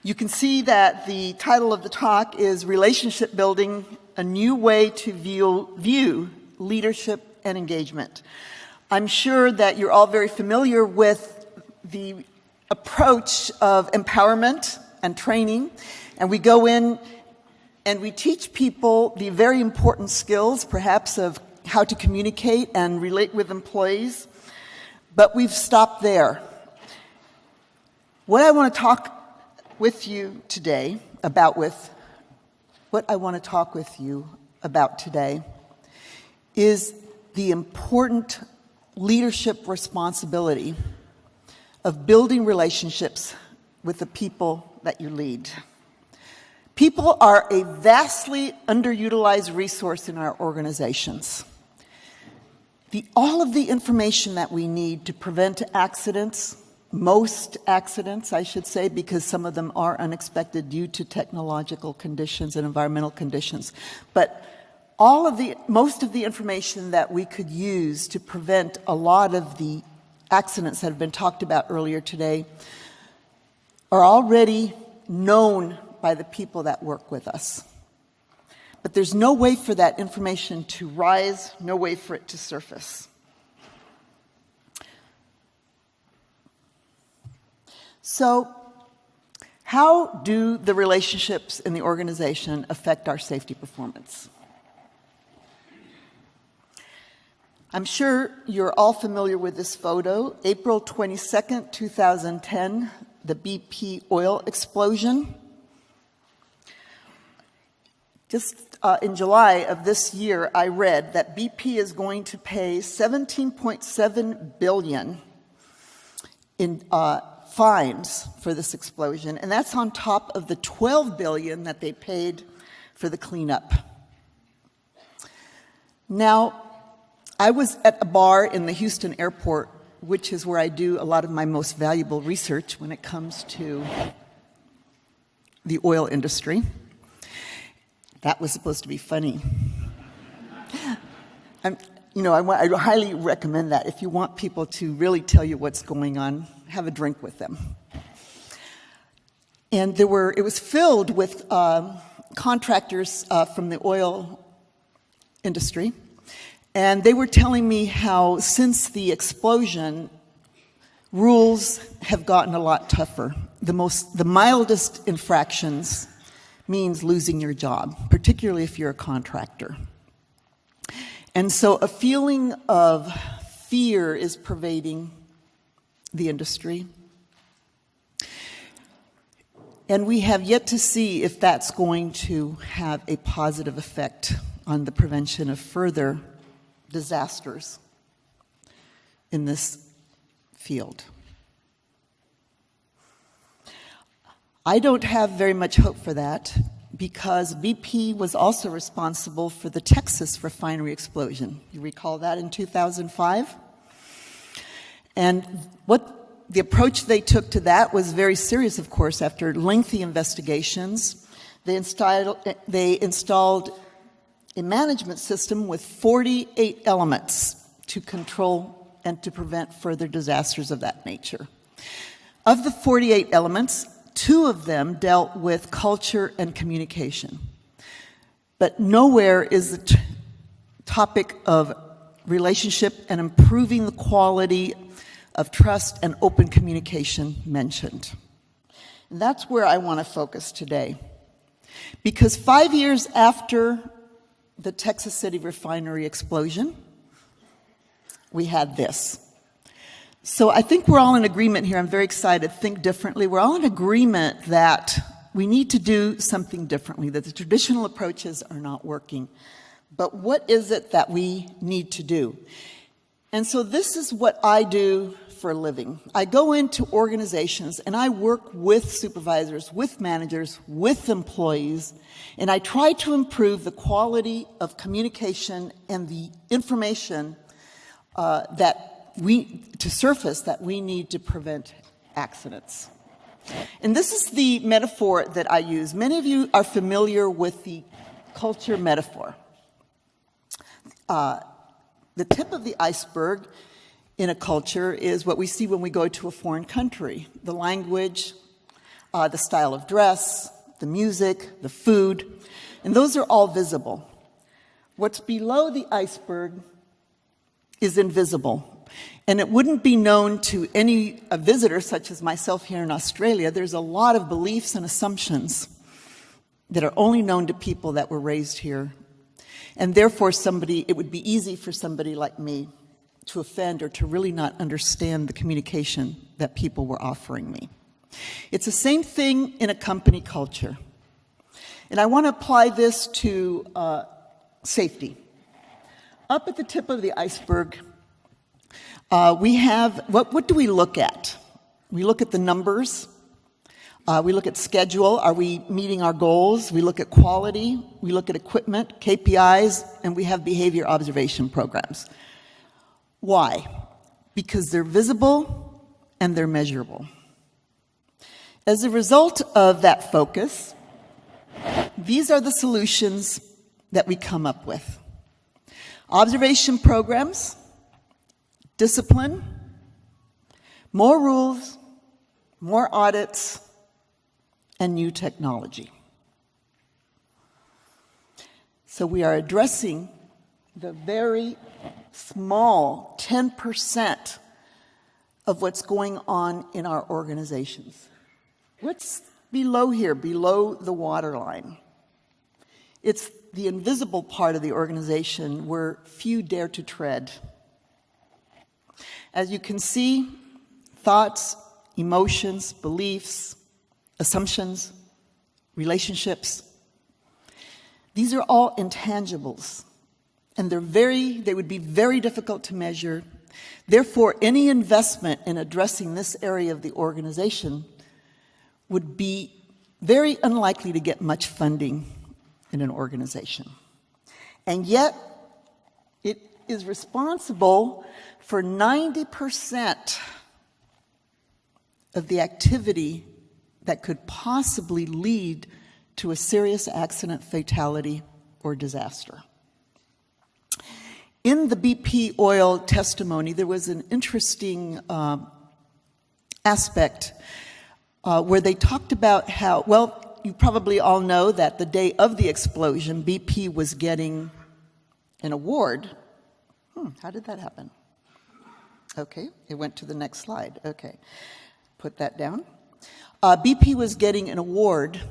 You can see that the title of the talk is Relationship Building, a New Way to View Leadership and Engagement. I'm sure that you're all very familiar with the approach of empowerment and training, and we go in and we teach people the very important skills, perhaps, of how to communicate and relate with employees, but we've stopped there. What I want to talk with you today is the important leadership responsibility of building relationships with the people that you lead. People are a vastly underutilized resource in our organizations. All of the information that we need to prevent accidents, most accidents, I should say, because some of them are unexpected due to technological conditions and environmental conditions. But most of the information that we could use to prevent a lot of the accidents that have been talked about earlier today are already known by the people that work with us. But there's no way for that information to rise, no way for it to surface. So, how do the relationships in the organization affect our safety performance? I'm sure you're all familiar with this photo. April 22nd, 2010, the BP oil explosion. Just in July of this year, I read that BP is going to pay $17.7 billion in fines for this explosion, and that's on top of the $12 billion that they paid for the cleanup. Now, I was at a bar in the Houston airport, which is where I do a lot of my most valuable research when it comes to the oil industry. That was supposed to be funny. I highly recommend that. If you want people to really tell you what's going on, have a drink with them. And it was filled with contractors from the oil industry. And they were telling me how since the explosion, rules have gotten a lot tougher. The mildest infractions means losing your job, particularly if you're a contractor. And so a feeling of fear is pervading the industry. And we have yet to see if that's going to have a positive effect on the prevention of further disasters in this field. I don't have very much hope for that because BP was also responsible for the Texas refinery explosion. You recall that in 2005? And what the approach they took to that was very serious, of course. After lengthy investigations, they installed a management system with 48 elements to control and to prevent further disasters of that nature. Of the 48 elements, 2 of them dealt with culture and communication. But nowhere is the topic of relationship and improving the quality of trust and open communication mentioned. And that's where I want to focus today. Because 5 years after the Texas City refinery explosion, we had this. So I think we're all in agreement here. I'm very excited. Think differently. We're all in agreement that we need to do something differently, that the traditional approaches are not working. But what is it that we need to do? And so this is what I do for a living. I go into organizations and I work with supervisors, with managers, with employees, and I try to improve the quality of communication and the information to surface that we need to prevent accidents. And this is the metaphor that I use. Many of you are familiar with the culture metaphor. The tip of the iceberg in a culture is what we see when we go to a foreign country. The language, the style of dress, the music, the food, and those are all visible. What's below the iceberg is invisible, and it wouldn't be known to a visitor such as myself here in Australia. There's a lot of beliefs and assumptions that are only known to people that were raised here, and therefore it would be easy for somebody like me to offend or to really not understand the communication that people were offering me. It's the same thing in a company culture. And I want to apply this to safety. Up at the tip of the iceberg, we have, what do we look at? We look at the numbers. We look at schedule. Are we meeting our goals? We look at quality. We look at equipment, KPIs, and we have behavior observation programs. Why? Because they're visible and they're measurable. As a result of that focus, these are the solutions that we come up with. Observation programs, discipline, more rules, more audits, and new technology. So we are addressing the very small 10% of what's going on in our organizations. What's below here, below the waterline? It's the invisible part of the organization where few dare to tread. As you can see, thoughts, emotions, beliefs, assumptions, relationships, these are all intangibles, and they would be very difficult to measure. Therefore, any investment in addressing this area of the organization would be very unlikely to get much funding in an organization. And yet, it is responsible for 90% of the activity that could possibly lead to a serious accident, fatality, or disaster. In the BP oil testimony, there was an interesting aspect where they talked about how, well, you probably all know that the day of the explosion, BP was getting an award. How did that happen? Okay, it went to the next slide. Okay, put that down. BP was getting an award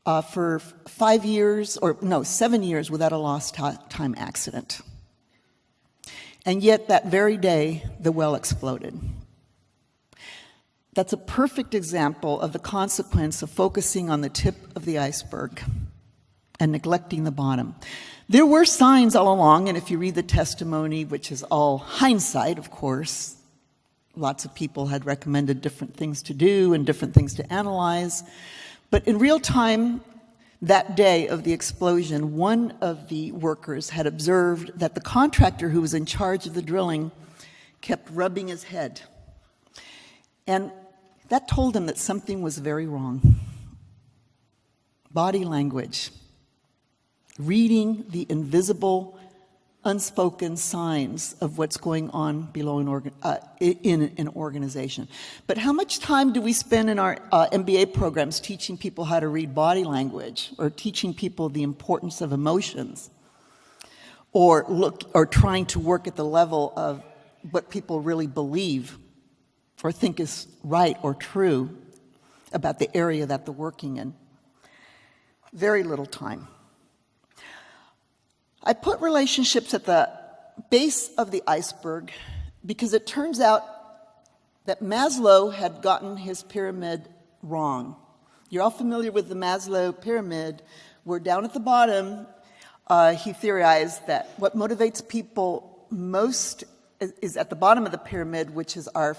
for 7 years without a lost time accident. And yet that very day, the well exploded. That's a perfect example of the consequence of focusing on the tip of the iceberg and neglecting the bottom. There were signs all along, and if you read the testimony, which is all hindsight, of course, lots of people had recommended different things to do and different things to analyze. But in real time, that day of the explosion, one of the workers had observed that the contractor who was in charge of the drilling kept rubbing his head. And that told him that something was very wrong. Body language, reading the invisible, unspoken signs of what's going on below in an organization. But how much time do we spend in our MBA programs teaching people how to read body language, or teaching people the importance of emotions, or trying to work at the level of what people really believe or think is right or true about the area that they're working in? Very little time. I put relationships at the base of the iceberg because it turns out that Maslow had gotten his pyramid wrong. You're all familiar with the Maslow Pyramid, where down at the bottom, he theorized that what motivates people most is at the bottom of the pyramid, which is our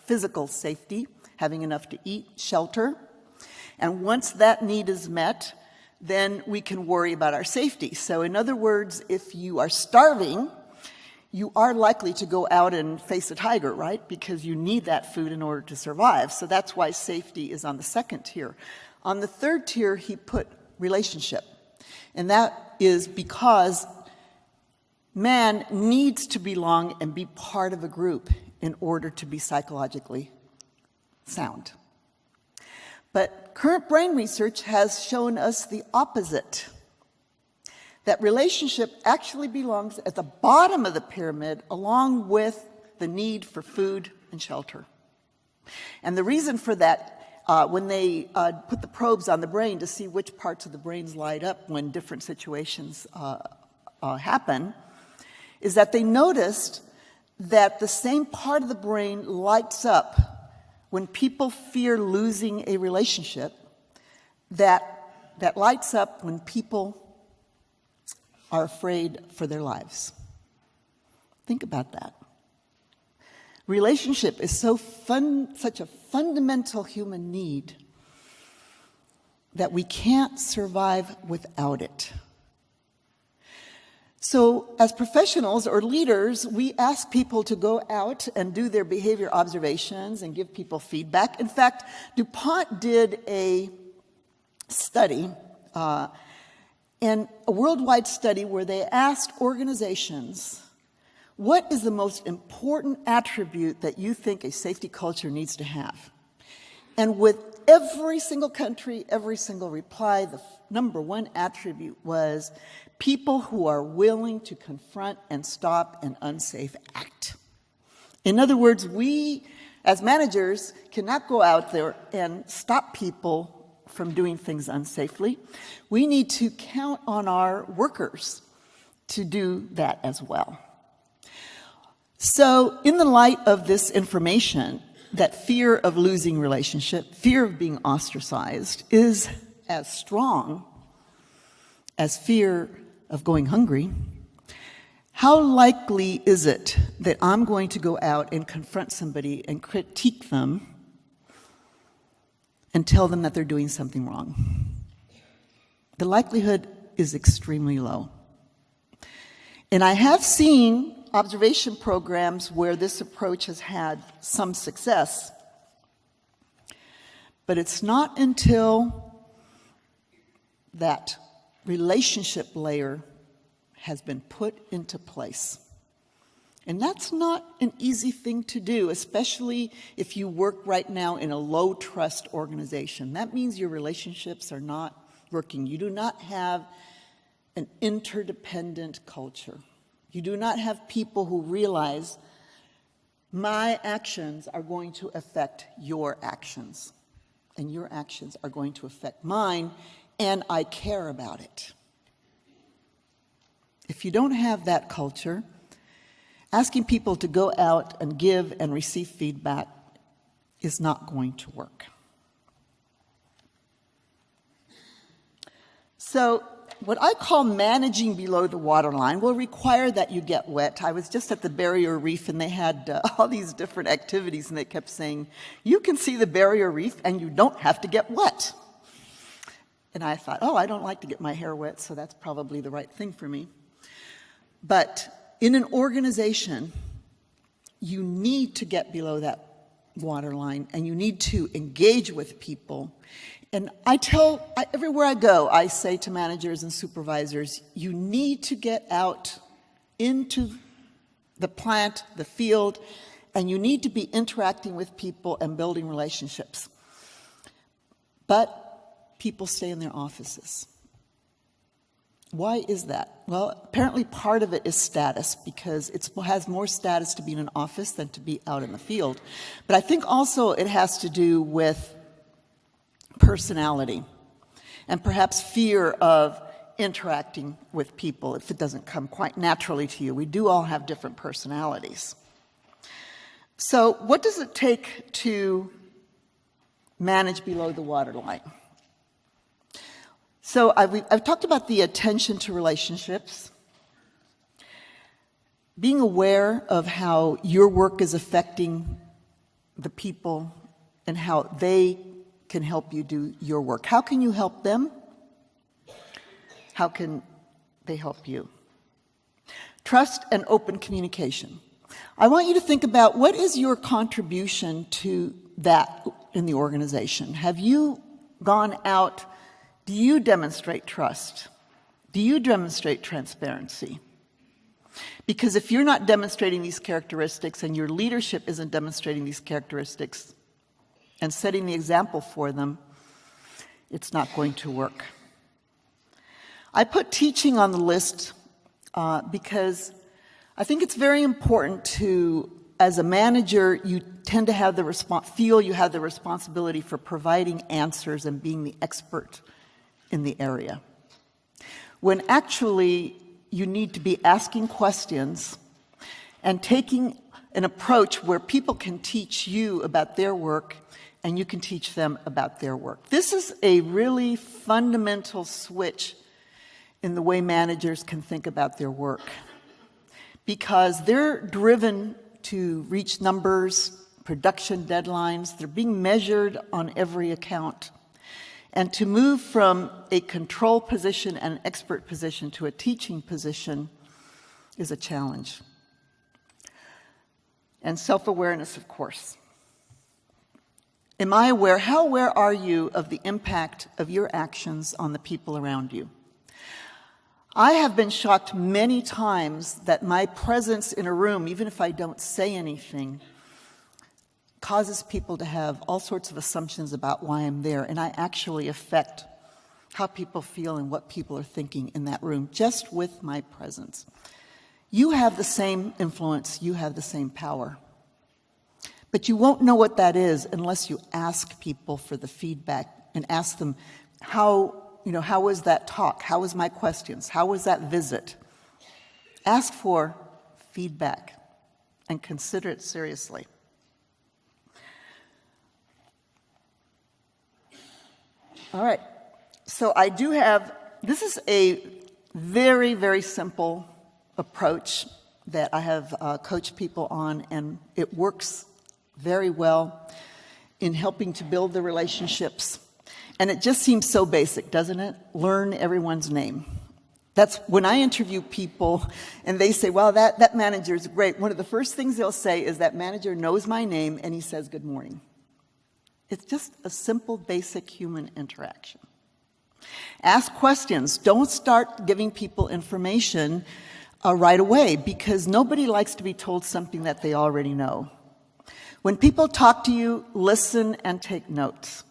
physical safety, having enough to eat, shelter. And once that need is met, then we can worry about our safety. So in other words, if you are starving, you are likely to go out and face a tiger, right? Because you need that food in order to survive. So that's why safety is on the second tier. On the third tier, he put relationship. And that is because man needs to belong and be part of a group in order to be psychologically sound. But current brain research has shown us the opposite, that relationship actually belongs at the bottom of the pyramid along with the need for food and shelter. And the reason for that, when they put the probes on the brain to see which parts of the brains light up when different situations happen, is that they noticed that the same part of the brain lights up when people fear losing a relationship, that lights up when people are afraid for their lives. Think about that. Relationship is such a fundamental human need that we can't survive without it. So as professionals or leaders, we ask people to go out and do their behavior observations and give people feedback. In fact, DuPont did a study, and a worldwide study where they asked organizations, what is the most important attribute that you think a safety culture needs to have? And with every single country, every single reply, the number one attribute was people who are willing to confront and stop an unsafe act. In other words, we, as managers, cannot go out there and stop people from doing things unsafely. We need to count on our workers to do that as well. So, in the light of this information, that fear of losing relationship, fear of being ostracized, is as strong as fear of going hungry, how likely is it that I'm going to go out and confront somebody and critique them and tell them that they're doing something wrong? The likelihood is extremely low. And I have seen observation programs where this approach has had some success, but it's not until that relationship layer has been put into place. And that's not an easy thing to do, especially if you work right now in a low-trust organization. That means your relationships are not working. You do not have an interdependent culture. You do not have people who realize my actions are going to affect your actions, and your actions are going to affect mine, and I care about it. If you don't have that culture, asking people to go out and give and receive feedback is not going to work. So, what I call managing below the waterline will require that you get wet. I was just at the barrier reef and they had all these different activities and they kept saying, you can see the barrier reef and you don't have to get wet. And I thought, I don't like to get my hair wet, so that's probably the right thing for me. But in an organization, you need to get below that waterline and you need to engage with people. And everywhere I go, I say to managers and supervisors, you need to get out into the plant, the field, and you need to be interacting with people and building relationships. But people stay in their offices. Why is that? Well, apparently part of it is status, because it has more status to be in an office than to be out in the field. But I think also it has to do with personality and perhaps fear of interacting with people if it doesn't come quite naturally to you. We do all have different personalities. So what does it take to manage below the waterline? So I've talked about the attention to relationships, being aware of how your work is affecting the people and how they can help you do your work. How can you help them? How can they help you? Trust and open communication. I want you to think about what is your contribution to that in the organization. Have you gone out? Do you demonstrate trust? Do you demonstrate transparency? Because if you're not demonstrating these characteristics and your leadership isn't demonstrating these characteristics, and setting the example for them, it's not going to work. I put teaching on the list because I think it's very important to, as a manager, you tend to have feel you have the responsibility for providing answers and being the expert in the area. When actually you need to be asking questions and taking an approach where people can teach you about their work and you can teach them about their work. This is a really fundamental switch in the way managers can think about their work, because they're driven to reach numbers, production deadlines. They're being measured on every account. And to move from a control position and an expert position to a teaching position is a challenge. And self-awareness, of course. How aware are you of the impact of your actions on the people around you? I have been shocked many times that my presence in a room, even if I don't say anything, causes people to have all sorts of assumptions about why I'm there, and I actually affect how people feel and what people are thinking in that room, just with my presence. You have the same influence, you have the same power. But you won't know what that is unless you ask people for the feedback and ask them, how was that talk? How was my questions? How was that visit? Ask for feedback and consider it seriously. All right, so this is a very, very simple approach that I have coached people on, and it works very well in helping to build the relationships. And it just seems so basic, doesn't it? Learn everyone's name. That's when I interview people and they say, well, that manager's great. One of the first things they'll say is that manager knows my name and he says good morning. It's just a simple, basic human interaction. Ask questions. Don't start giving people information right away, because nobody likes to be told something that they already know. When people talk to you, listen and take notes.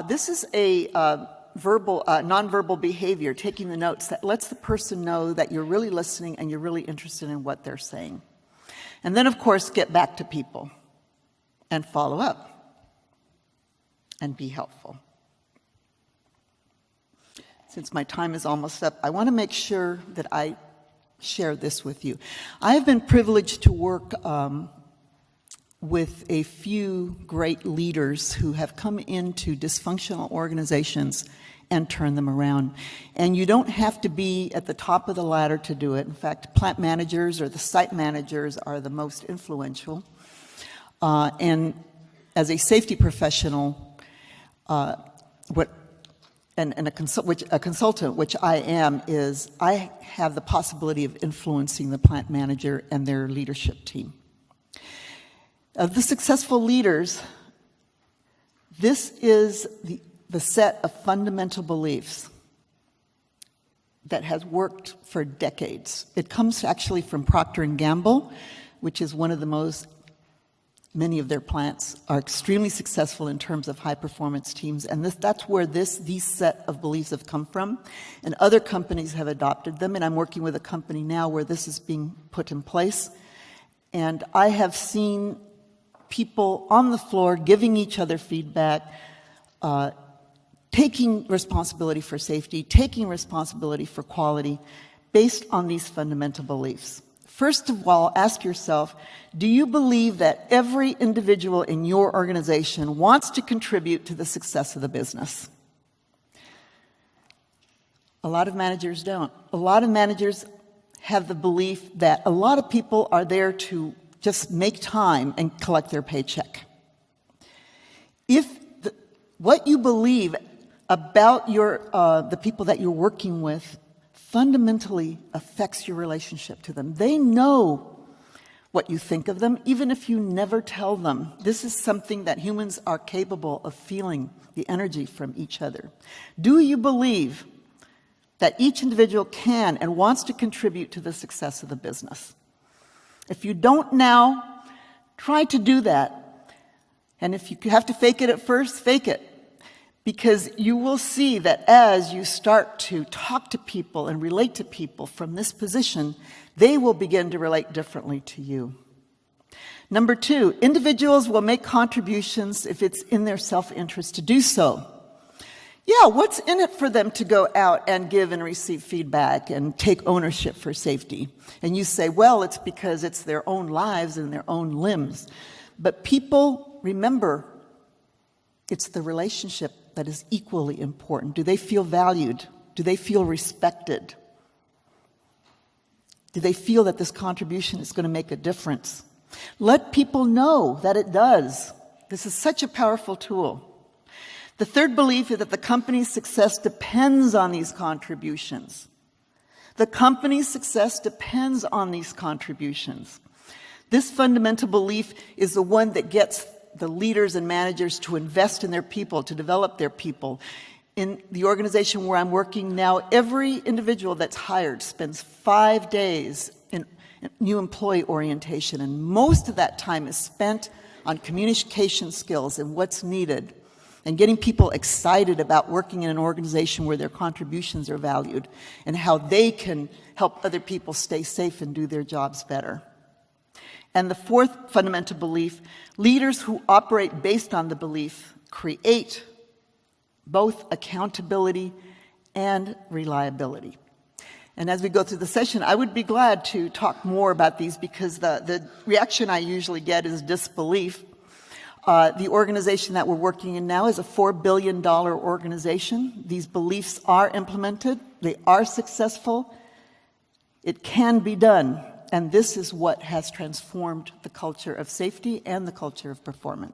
This is a nonverbal behavior, taking the notes, that lets the person know that you're really listening and you're really interested in what they're saying. And then, of course, get back to people and follow up and be helpful. Since my time is almost up, I want to make sure that I share this with you. I have been privileged to work with a few great leaders who have come into dysfunctional organizations and turn them around. And you don't have to be at the top of the ladder to do it. In fact, plant managers or the site managers are the most influential. And as a safety professional, a consultant, which I am, is I have the possibility of influencing the plant manager and their leadership team. Of the successful leaders, this is the set of fundamental beliefs that has worked for decades. It comes actually from Procter & Gamble, which is one of the many of their plants are extremely successful in terms of high-performance teams, and that's where these set of beliefs have come from, and other companies have adopted them, and I'm working with a company now where this is being put in place, and I have seen people on the floor giving each other feedback, taking responsibility for safety, taking responsibility for quality, based on these fundamental beliefs. First of all, ask yourself, do you believe that every individual in your organization wants to contribute to the success of the business? A lot of managers don't. A lot of managers have the belief that a lot of people are there to just make time and collect their paycheck. If what you believe about the people that you're working with fundamentally affects your relationship to them, they know what you think of them, even if you never tell them. This is something that humans are capable of feeling, the energy from each other. Do you believe that each individual can and wants to contribute to the success of the business? If you don't now, try to do that. And if you have to fake it at first, fake it. Because you will see that as you start to talk to people and relate to people from this position, they will begin to relate differently to you. Number 2, individuals will make contributions if it's in their self-interest to do so. Yeah, what's in it for them to go out and give and receive feedback and take ownership for safety? And you say, well, it's because it's their own lives and their own limbs. But people, remember, it's the relationship that is equally important. Do they feel valued? Do they feel respected? Do they feel that this contribution is going to make a difference? Let people know that it does. This is such a powerful tool. The third belief is that the company's success depends on these contributions. The company's success depends on these contributions. This fundamental belief is the one that gets the leaders and managers to invest in their people, to develop their people. In the organization where I'm working now, every individual that's hired spends 5 days in new employee orientation, and most of that time is spent on communication skills and what's needed, and getting people excited about working in an organization where their contributions are valued and how they can help other people stay safe and do their jobs better. And the fourth fundamental belief, leaders who operate based on the belief create both accountability and reliability. And as we go through the session, I would be glad to talk more about these because the reaction I usually get is disbelief. The organization that we're working in now is a $4 billion organization. These beliefs are implemented. They are successful. It can be done. And this is what has transformed the culture of safety and the culture of performance.